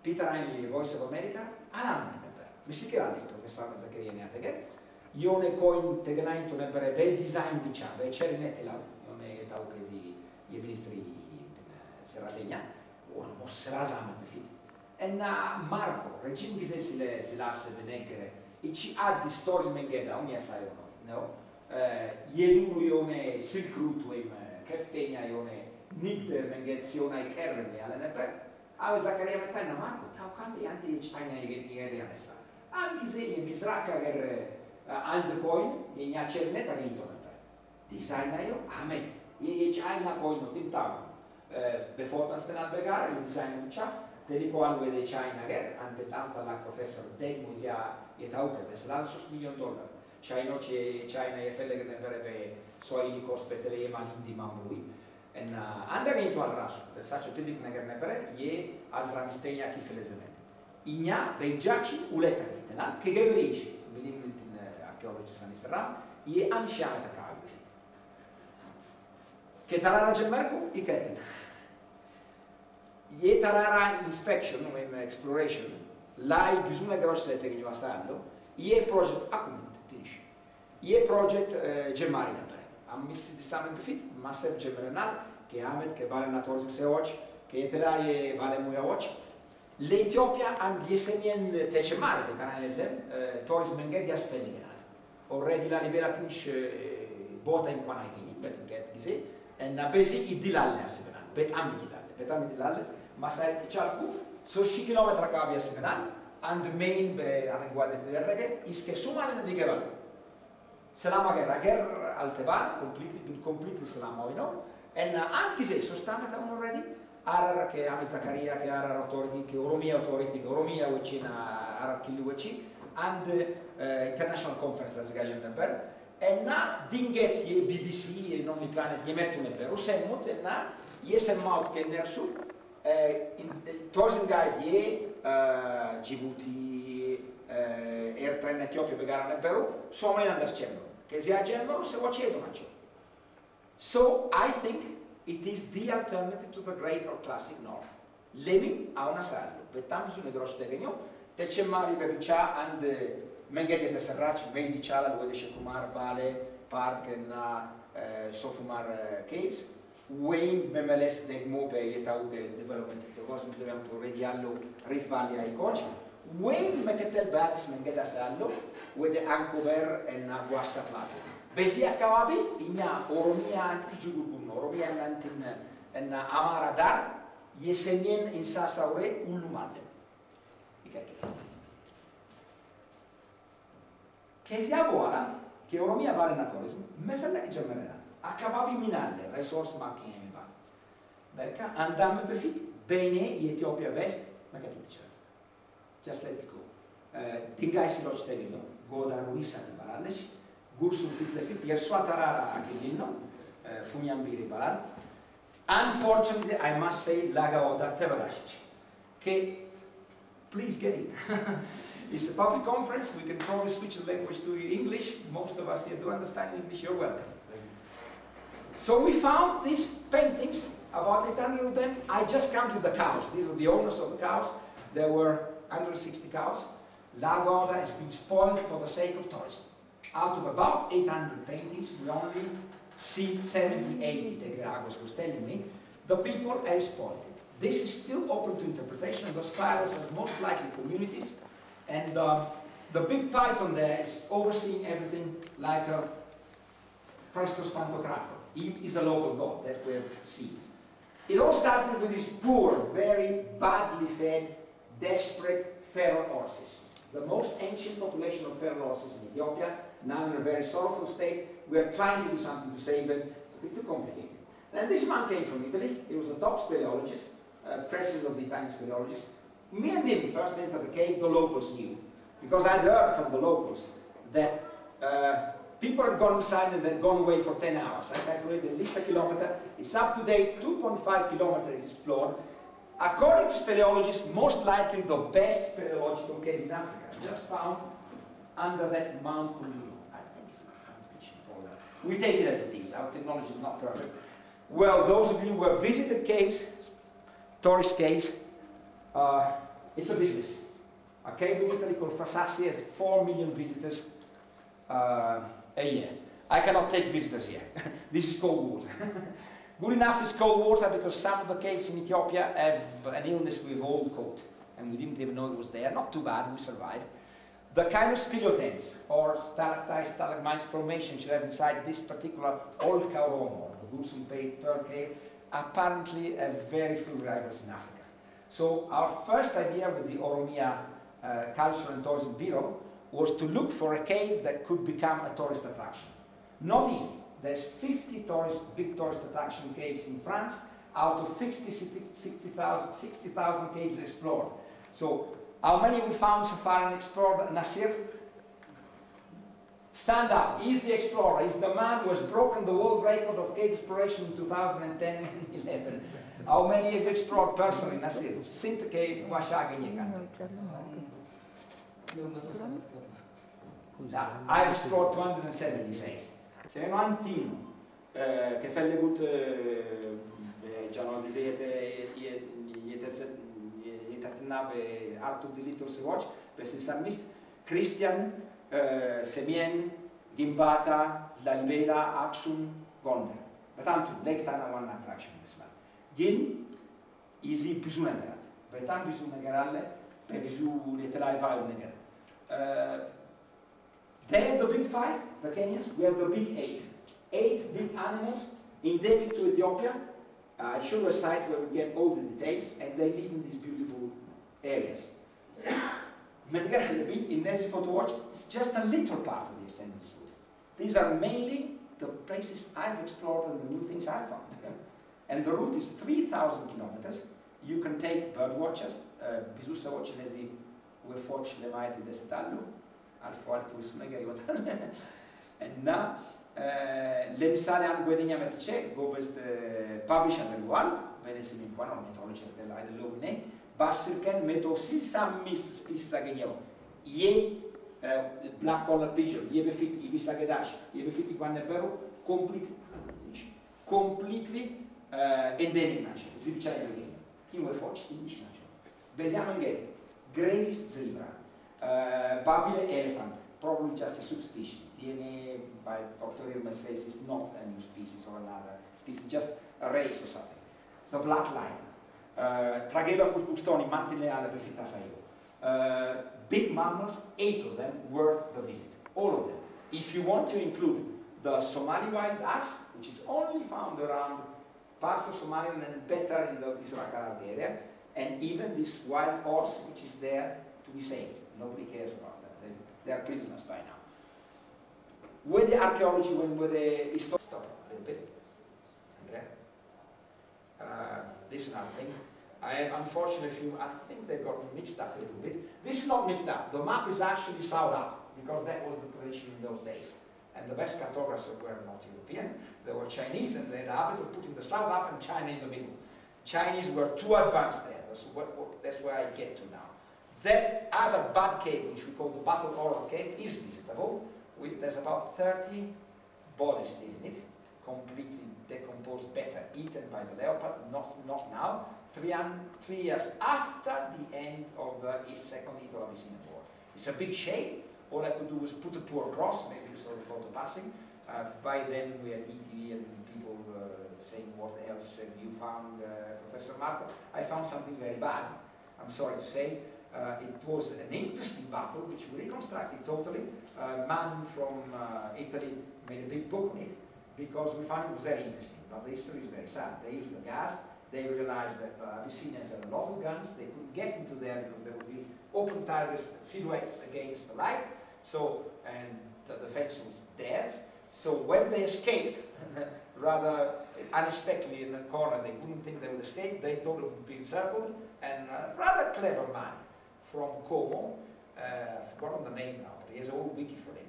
Peter Ainley, Voice of America, alam nebe. Misikirali, Professor Zakaria Neatege. Ione coin tegenain to nebere be design bicha, be cherinetti la, ione taukezi je ministri Serrategna, or Mosserazama befit. En Marco, regim gize si lasse benegere, ici Addis Tours mengeda, unia sai no? Jeduru ione Silk Route wem Keftenia ione nid mengeziona I kerme alle nepe. Ave Zakaria Metanna Marco, tau kandi anti China Nigeria nessa. Anche se je Mizraka ger Andcoin, je nia cerneta vinto nepe. Designa io, Ahmed, je China coin no timtava. Befotas tenal begara, je design ucha, teliko alwe de China ger, an betanta la professor Deg Musia je tauke, beslansos $1 million. China je felle ne berebe soili kospetele je man indi mamrui. En ander into al rasu, sacho tedik neger ne bere, je azramisteja ki felezemen. Inya beijaci uletari, tenal, ke geberici, minim in archeologi sanisram, je anxiameta kavi. Che tarara gemmerku, iketen. Je tarara inspection, exploration, lai bisune grosse te che asallo, je project akument, tish. Je project gemmari nebe. Ammissi di stamen befit, maseb gemmerenal, che Ahmed, che vale naturism se och, che etelaje vale muja och. L'Etiopia and jesemien tecemare te canalellem, tourism engedi asfelligenal. Already la liberatunch bota in quanaikini, bet get gise, en besi idilalle asemenal, bet amidilalle, ma sai che chalku, so 6 km cavi asemenal, and main be anguade derrege, is che sumane de geval. Selama ger alteval, completely selama oino, en anche se so stameta already, arar che Ame Zakaria, che arar authority, che Oromia authority, che Oromia wecina arar killi weci, and international conference as gajem member, en na dinget je BBC e non mi planet je mettu ne per usemut en na yesem maut che nersu in tourism guide je Djibouti Eritrea Etiopia begara ne peru sono in understanding che si agemmero se vocedo macho. So I think it is the alternative to the great or classic north. Living a una sallo, betam su ne grosso tegno, te cemmari bebicha and Mengedi te serrac, vedi chala dove desce Kumar, Bale, Park na Sofumar Caves, Wayne Memeles de Mope Yetauke development te was dobbiamo rediallo rifalli ai coach. Wayne Meketel Addis Mengeda sallo, with Ancover and Guassa Plato. Besi akawabi inya Oromia antikjugulgun, Oromia nantin en Amaradar, Yesemien in Sasaure Ulumale. Che sia buona, che Oromia vale naturism, me fellek ġemmerena. Akababi minalle, resource mapping e mi va. Becca, andamme befit, bene, Ethiopia West, ma che dice? Just let it go. Tingai si loċ tegino, goda ruisa di baralleċ, gursu fit le fit, jersua tarara anche dinno, fugnambiri baral. Unfortunately, I must say, laga oda tevelascic. Che, please get in. It's a public conference, we can probably switch the language to English. Most of us here do understand English, you're welcome. So we found these paintings, about 800 of them. I just counted the cows. These are the owners of the cows. There were 160 cows. Lagoda has been spoiled for the sake of tourism. Out of about 800 paintings, we only see 70, 80, Tegragos was telling me. The people have spoiled it. This is still open to interpretation. Those spirals are most likely communities. And the big python there is overseeing everything like a Christos Pantocrator. He is a local god that we have seen. It all started with these poor, very badly fed, desperate feral horses. The most ancient population of feral horses in Ethiopia, now in a very sorrowful state. We are trying to do something to save them. It's a bit too complicated. And this man came from Italy. He was a top speleologist, president of the Italian speleologists. Me and him first entered the cave, the locals knew. Because I'd heard from the locals that people had gone inside and then gone away for 10 hours. I calculated at least a kilometer. It's up to date, 2.5 kilometers explored. According to speleologists, most likely the best speleological cave in Africa, just found under that Mount Uluru. I think it's a translation program. We take it as it is. Our technology is not perfect. Well, those of you who have visited caves, tourist caves, It's a business. A cave in Italy called Frasassi has 4 million visitors a year. I cannot take visitors here. This is cold water. Good enough is cold water because some of the caves in Ethiopia have an illness with old coat, and we didn't even know it was there. Not too bad, we survived. The kind of speleothems, or stalactites, stalagmites formations you have inside this particular old Kauromo, the Gulsum Pearl Cave, apparently have very few rivals in Africa. So our first idea with the Oromia Culture and Tourism Bureau was to look for a cave that could become a tourist attraction. Not easy. There's 50 big tourist attraction caves in France out of 60,000 caves explored. So how many we found so far and explored? Nasir? Stand up. He's the explorer. He's the man who has broken the world record of cave exploration in 2010 and 11. How many have you explored personally, Nasir? Sint cave, I've explored 207, he says. Se ne un tino che felle gut giano dizete yetatnabe artu dilito se watch besin samist Christian Semien Gimbata Lalibela Aksum Gondar. Betantu lektana one attraction this man. Gin easy bisuna garal. Betan bisuna garalle pe bisu letelai vai unegar. They have the big 5, the Kenyans, we have the big 8. 8 big animals endemic to Ethiopia. I show you a site where we get all the details, and they live in these beautiful areas. In Nesi photo watch, it's just a little part of the extended route. These are mainly the places I've explored and the new things I've found. And the route is 3,000 kilometers. You can take bird watchers, Bisusa watch Nesi, we watch Lemaiti Destallo. And now, l'emissaire an gwedenia metche gobest publish and one benesim in one on methodology of the line logne basirken metosil some mist species agenio ye black collar pigeon ye befit ibisagedash ye befit guanebero completely endemic nature zibicai again kim we forge English nature vediamo in Gravis zebra. Babile elephant, probably just a subspecies. DNA by Dr. Irma says is not a new species or another species, just a race or something. The black lion, Tragela cuspustoni, mantineale befitasaio. Big mammals, 8 of them worth the visit, all of them. If you want to include the Somali wild ass, which is only found around parts of Somaliland and better in the Israel area, and even this wild horse, which is there to be saved. Nobody cares about that. They are prisoners by now. With the archaeology, with the history, stop a little bit, Andrea. This is another thing. I have unfortunately I think they got mixed up a little bit. This is not mixed up. The map is actually sewed up because that was the tradition in those days. And the best cartographers were not European. They were Chinese, and they had the habit of putting the south up and China in the middle. Chinese were too advanced there. That's where I get to now. That other bad cave, which we call the Battle Oral Cave, is visitable. There's about 30 bodies still in it, completely decomposed, better eaten by the leopard, not now, 3 years after the end of the Second Ito-Abyssinian War. It's a big shame. All I could do was put a poor cross, maybe you saw the photo passing. By then we had ETV and people saying, what else have you found, Professor Marco? I found something very bad, I'm sorry to say. It was an interesting battle, which we reconstructed totally. A man from Italy made a big book on it, because we found it was very interesting, but the history is very sad. They used the gas, they realized that Abyssinians had a lot of guns, they couldn't get into there because there would be open targets, silhouettes against the light, so, and the defense was dead. So when they escaped, rather unexpectedly in the corner, they couldn't think they would escape, they thought it would be encircled, and a rather clever man from Como, I've forgotten the name now, but he has a whole wiki for him,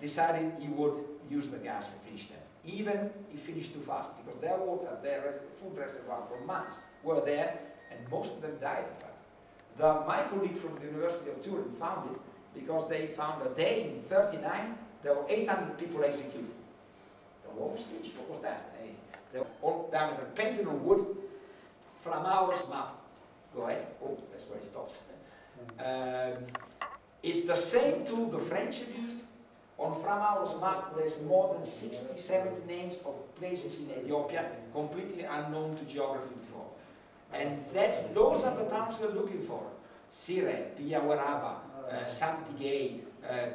decided he would use the gas and finish them. Even he finished too fast, because their water, their food reservoir for months were there, and most of them died, in fact. My colleague from the University of Turin found it, because they found a day in 39, there were 800 people executed. The war was finished. What was that? They were all diameter painted on wood from our map. Go ahead. Oh, that's very he stops. It's the same tool the French have used. On Framauro's map, there's more than 60, 70 names of places in Ethiopia completely unknown to geography before. And those are the towns we're looking for. Sire, Piyawaraba, Samtigay,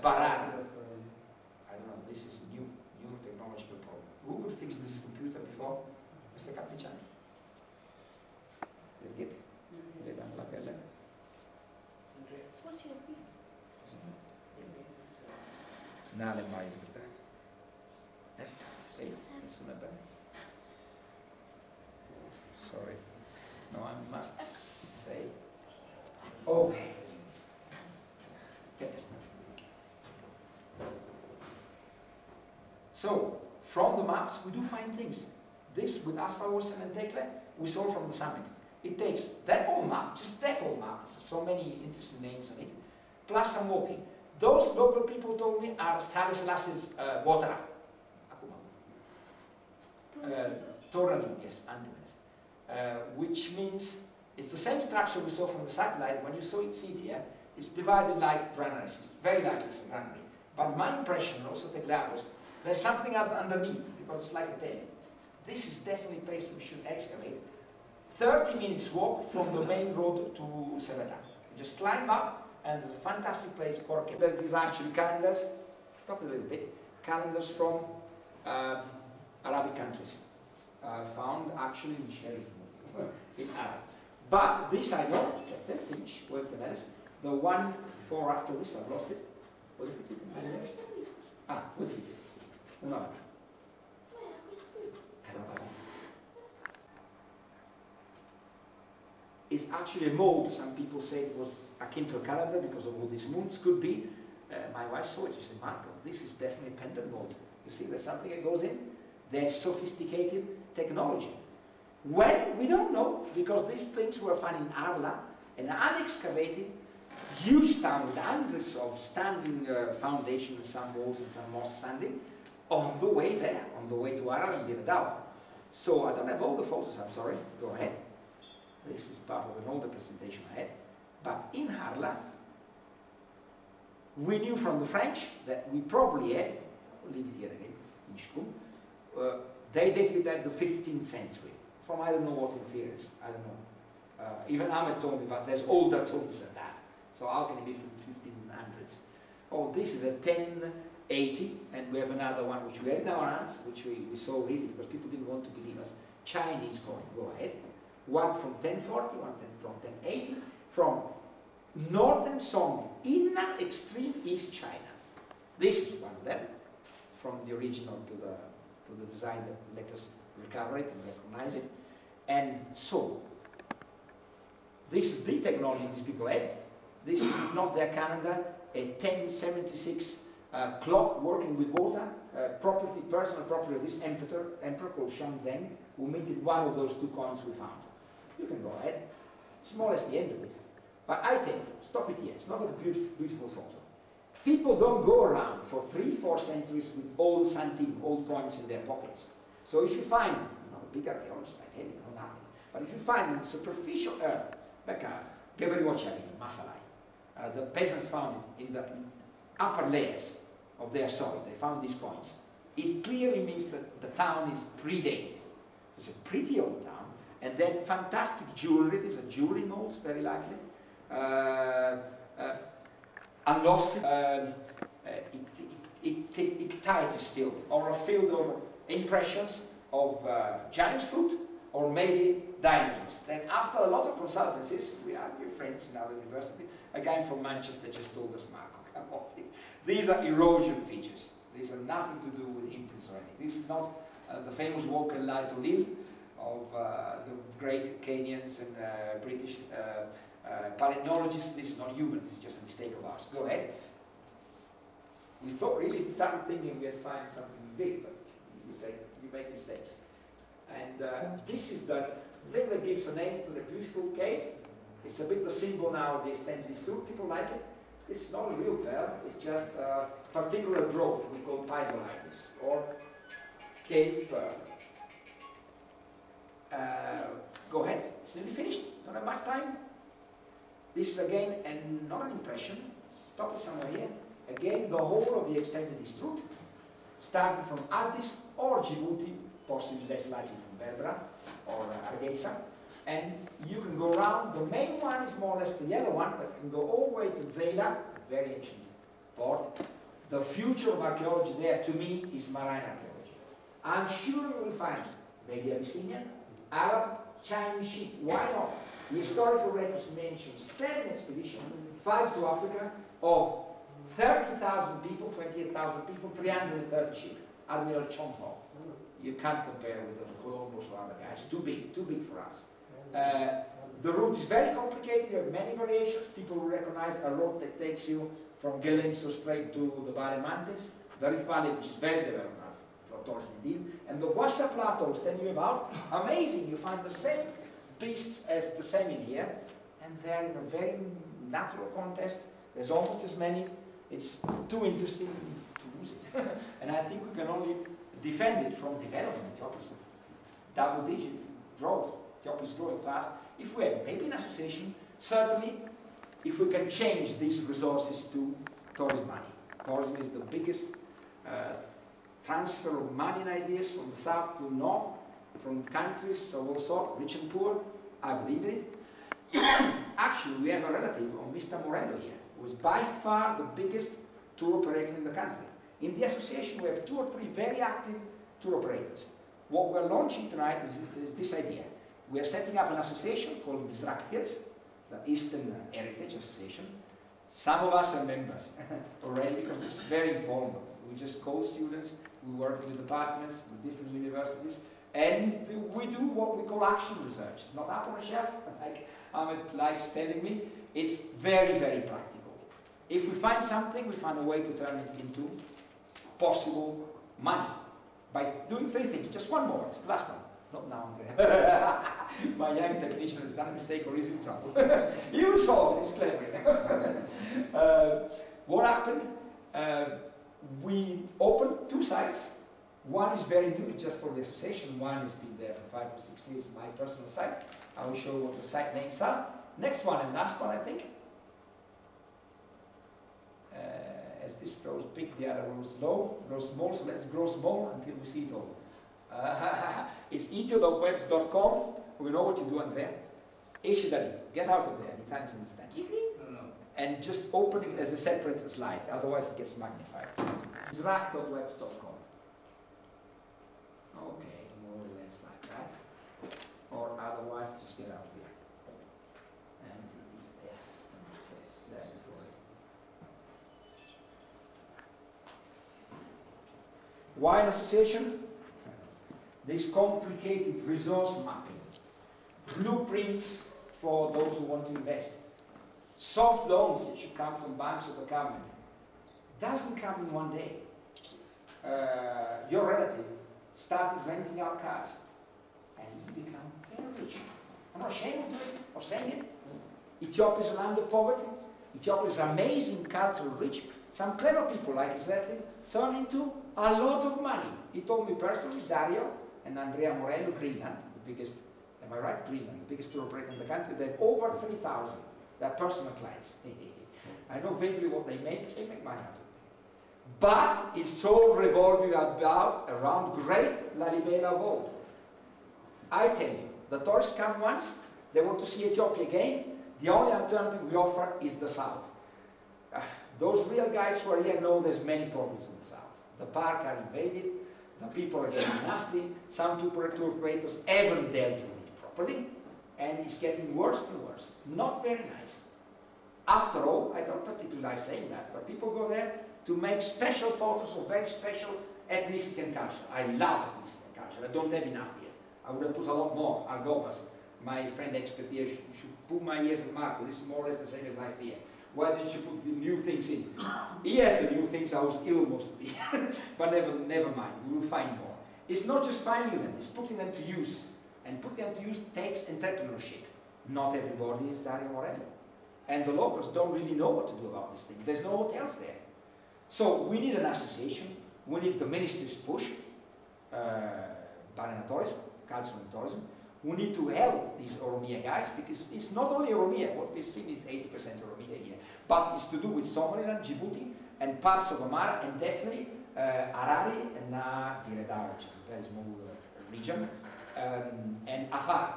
Barar. I don't know, this is new technological problem. Who could fix this computer before? Mr. Capicciani? Get le danno la pelle. Nale mai libertà. Sì, nessuna bene. Sorry. No, I must say. Okay. Get it. So, from the maps, we do find things. This with Astalos and Tekle, we saw from the summit. It takes that old map, just that old map, so many interesting names on it, plus some walking. Those local people told me are Haile Selassie's Wotara. Toradi, yes, Antimens. Which means it's the same structure we saw from the satellite. When you see it here, it's divided like granaries. It's very likely it's a granary. But my impression, also Teclaros, there's something underneath, because it's like a tail. This is definitely a place we should excavate. 30 minutes walk from the main road to Seveta. Just climb up, and there's a fantastic place, Korke. These are actually calendars, stop it a little bit, calendars from Arabic countries. Found actually in Sharif, in Arab. But this I know, finish, the one before or after this, I've lost it. What is it? Ah, what is it? No. Is actually a mold. Some people say it was akin to a calendar because of all these moons. Could be. My wife saw it. She said, Marco, this is definitely pendant mold. You see, there's something that goes in. There's sophisticated technology. When? We don't know, because these things were found in Arla, an unexcavated, huge town with hundreds of standing foundations, some walls and some mosques standing, on the way there, on the way to Arla and Diradao. So I don't have all the photos, I'm sorry. Go ahead. This is part of an older presentation I had. But in Harla, we knew from the French that we probably had, I'll leave it here again, in Shkum, they dated at the 15th century, from I don't know what inferiors, I don't know. Even Ahmed told me, but there's older tombs than that. So how can it be from 1500s? Oh, this is a 1080, and we have another one which we had in our hands, which we saw really, because people didn't want to believe us. Chinese coin, go ahead. One from 1040, one from 1080, from northern Song, inner extreme East China. This is one of them, from the original to the design that let us recover it and recognize it. And so, this is the technology these people had. This is, if not their calendar, a 1076 clock working with water, personal property of this emperor called Shenzhen, who minted one of those two coins we found. You can go ahead. It's more or less the end of it. But I tell you, stop it here. It's not a beautiful photo. People don't go around for 3-4 centuries with old centime, old coins in their pockets. So if you find, bigger archaeologists, I tell you, nothing. But if you find superficial earth, like Masalai, the peasants found it in the upper layers of their soil. They found these coins. It clearly means that the town is predated. It's a pretty old town. And then fantastic jewelry. These are jewelry molds, very likely. Ictitis field, or a field of impressions of giant's foot, or maybe dinosaurs. Then after a lot of consultancies, we have your friends in our university, a guy from Manchester just told us, Marco, come off it. These are erosion features. These are nothing to do with imprints or anything. This is not the famous walk and light O'Neill of the great Kenyans and British paleontologists. This is not human, this is just a mistake of ours. Go ahead. We really started thinking we had found something big, but you make mistakes. And this is the thing that gives a name to the beautiful cave. It's a bit the symbol now of the extent these two. People like it. It's not a real pearl, it's just a particular growth we call piezolytis, or cave pearl. Go ahead, it's nearly finished, don't have much time. This is again not an impression. Stop it somewhere here. Again, the whole of the extended East route, starting from Addis or Djibouti, possibly less likely from Berbera or Hargeisa. And you can go around. The main one is more or less the yellow one, but you can go all the way to Zela, very ancient port. The future of archaeology there, to me, is marine archaeology. I'm sure you will find maybe Abyssinian, Arab, Chinese ship. Why not? The historical records mention 7 expeditions, 5 to Africa, of 30,000 people, 28,000 people, 330 ships. Admiral Chong Ho. You can't compare with the Columbus or other guys. Too big for us. The route is very complicated. You have many variations. People will recognize a road that takes you from Galimso straight to the Vale Mountains, the Rift Valley, which is very developed now for tourism indeed, and the Wassa Plateau I was telling you about. Amazing. You find the same beasts as the salmon here, and they're in a very natural context. There's almost as many. It's too interesting to lose it. And I think we can only defend it from developing Ethiopia. Double-digit growth. Ethiopia is growing fast. If we have maybe an association, certainly if we can change these resources to tourism money. Tourism is the biggest transfer of money and ideas from the south to the north, from countries of all sorts, rich and poor. I believe in it. Actually, we have a relative of Mr. Morello here, who is by far the biggest tour operator in the country. In the association, we have 2 or 3 very active tour operators. What we're launching tonight is this idea. We are setting up an association called Mizrak Hills, the Eastern Heritage Association. Some of us are members already because it's very informal. We just call students, we work with departments, with different universities, and we do what we call action research. It's not up on a shelf, like Ahmed likes telling me. It's very, very practical. If we find something, we find a way to turn it into possible money by doing 3 things. Just one more, it's the last one. Not now, Andrea. My young technician has done a mistake or is in trouble. You saw it, it's clever. What happened? We opened 2 sites. One is very new, just for the association. One has been there for 5 or 6 years, my personal site. I will show you what the site names are. Next one and last one, I think. As this grows big, the other grows low, grows small, so let's grow small until we see it all. It's etio.webs.com. We know what you do, Andrea. Eshidali, get out of there, the Italians understand. No. And just open it as a separate slide, otherwise it gets magnified. Zrak.webs.com. Okay, more or less like that. Or otherwise, just get out here. And it is there. Yes, there before it. Why an association? This complicated resource mapping, blueprints for those who want to invest, soft loans that should come from banks or the government, doesn't come in one day. Your relative started renting our cars, and he became very rich. I'm not ashamed of doing it, of saying it. Ethiopia is a land of poverty. Ethiopia is amazing, cultural, rich. Some clever people like his relative turn into a lot of money. He told me personally, Dario and Andrea Morello, Greenland, the biggest, am I right? Greenland, the biggest tour operator in the country. They have over 3,000. They're personal clients. I know vaguely what they make money out of it. But it's all revolving around great Lalibela Vault. I tell you, the tourists come once, they want to see Ethiopia again, the only alternative we offer is the south. Those real guys who are here know there's many problems in the south. The park are invaded, the people are getting nasty, some tour operators haven't dealt with it properly, and it's getting worse and worse. Not very nice. After all, I don't particularly like saying that, but people go there to make special photos of very special ethnicity and culture. I love ethnicity and culture. I don't have enough here. I would have put a lot more. Argopas, my friend expert here, should put my ears at Marco. This is more or less the same as last year. Why didn't you put the new things in? He has the new things. I was ill most of the year. But never mind. We will find more. It's not just finding them. It's putting them to use. And putting them to use takes entrepreneurship. Not everybody is Dario Morello. And the locals don't really know what to do about these things. There's no hotels there. So we need an association. We need the ministry's push. Marine tourism, cultural tourism. We need to help these Oromia guys, because it's not only Oromia. What we've seen is 80% Oromia here, but it's to do with Somaliland, Djibouti, and parts of Amara, and definitely Harare and Dire, which is a very small region, and Afar.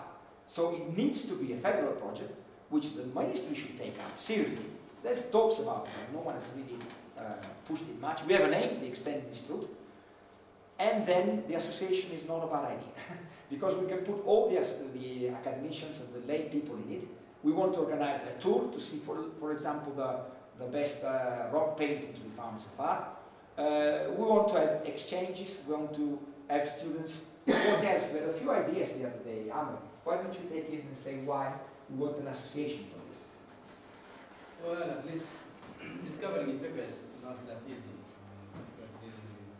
So it needs to be a federal project, which the ministry should take up seriously. There's talks about it, no one has really pushed it much. We have a name, the Extended Institute, and then the association is not a bad idea, because we can put all the academicians and the lay people in it. We want to organize a tour to see, for example, the best rock paintings we found so far. We want to have exchanges, we want to have students. What else? We had a few ideas the other day. Ahmed, why don't you take it and say why we want an association for this? Well, at least discovering Ethiopia is not that easy. We're dealing with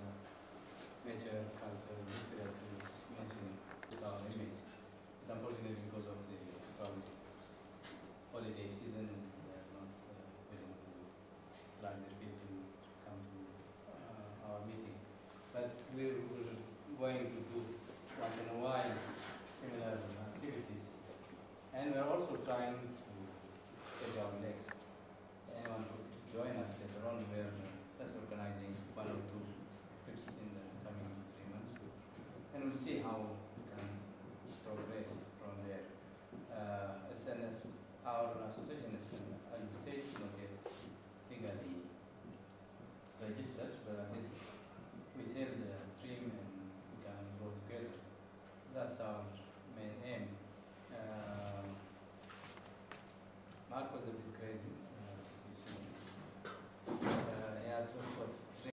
major cultural history, as you mentioned, with our image. But unfortunately, because of the probably holiday season, they are not willing to drag their feet to come to our meeting. But we're going to do once in a while similar activities. And we're also trying to take our legs. Anyone who join us later on, we're just organizing 1 or 2 trips in the coming 3 months. And we'll see how we can progress from there. SNS, our association is at the stage not yet legally registered, but at least we share the dream and we can go together. That's our